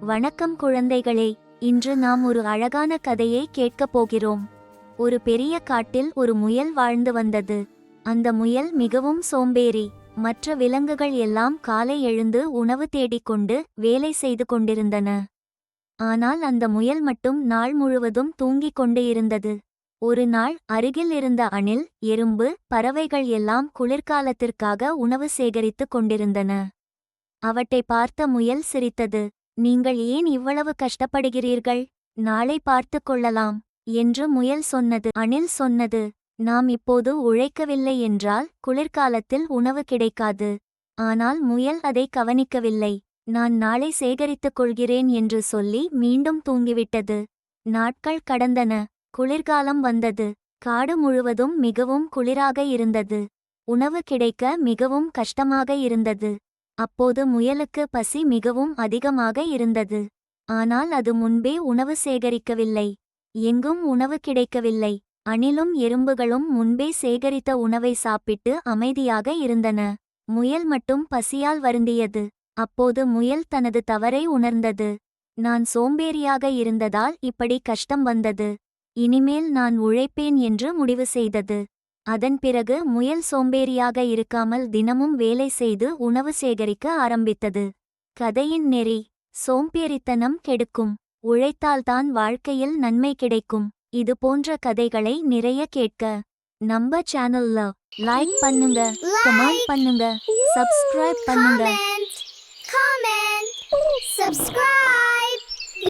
வணக்கம் குழந்தைகளே. இன்று நாம் ஒரு அழகான கதையை கேட்கப் போகிறோம். ஒரு பெரிய காட்டில் ஒரு முயல் வாழ்ந்து வந்தது. அந்த முயல் மிகவும் சோம்பேறி. மற்ற விலங்குகள் எல்லாம் காலை எழுந்து உணவு தேடிக்கொண்டு வேலை செய்து கொண்டிருந்தன. ஆனால் அந்த முயல் மட்டும் நாள் முழுவதும் தூங்கிக் கொண்டு இருந்தது. ஒரு நாள் அருகில் இருந்த அணில், எறும்பு, பறவைகள் எல்லாம் குளிர்காலத்திற்காக உணவு சேகரித்துக் கொண்டிருந்தன. அவற்றை பார்த்த முயல் சிரித்தது. நீங்கள் ஏன் இவ்வளவு கஷ்டப்படுகிறீர்கள்? நாளை பார்த்து கொள்ளலாம் என்று முயல் சொன்னது. அணில் சொன்னது, நாம் இப்போது உழைக்கவில்லை என்றால் குளிர்காலத்தில் உணவு கிடைக்காது. ஆனால் முயல் அதை கவனிக்கவில்லை. நான் நாளை சேகரித்துக் கொள்கிறேன் என்று சொல்லி மீண்டும் தூங்கிவிட்டது. நாட்கள் கடந்தன. குளிர்காலம் வந்தது. காடு முழுவதும் மிகவும் குளிராக இருந்தது. உணவு கிடைக்க மிகவும் கஷ்டமாக இருந்தது. அப்போது முயலுக்கு பசி மிகவும் அதிகமாக இருந்தது. ஆனால் அது முன்பே உணவு சேகரிக்கவில்லை. எங்கும் உணவு கிடைக்கவில்லை. அணிலும் எறும்புகளும் முன்பே சேகரித்த உணவை சாப்பிட்டு அமைதியாக இருந்தன. முயல் மட்டும் பசியால் வருந்தியது. அப்போது முயல் தனது தவறை உணர்ந்தது. நான் சோம்பேறியாக இருந்ததால் இப்படி கஷ்டம் வந்தது. இனிமேல் நான் உழைப்பேன் என்று முடிவு செய்தது. அதன் பிறகு முயல் சோம்பேறியாக இருக்காமல் தினமும் வேலை செய்து உணவு சேகரிக்க ஆரம்பித்தது. கதையின் நெறி: சோம்பேறித்தனம் கெடுக்கும். உழைத்தால்தான் வாழ்க்கையில் நன்மை கிடைக்கும். இது போன்ற கதைகளை நிறைய கேட்க நம்ம சேனல்ல லைக் பண்ணுங்க, கமெண்ட் பண்ணுங்க, சப்ஸ்கிரைப் பண்ணுங்க. Comment, subscribe.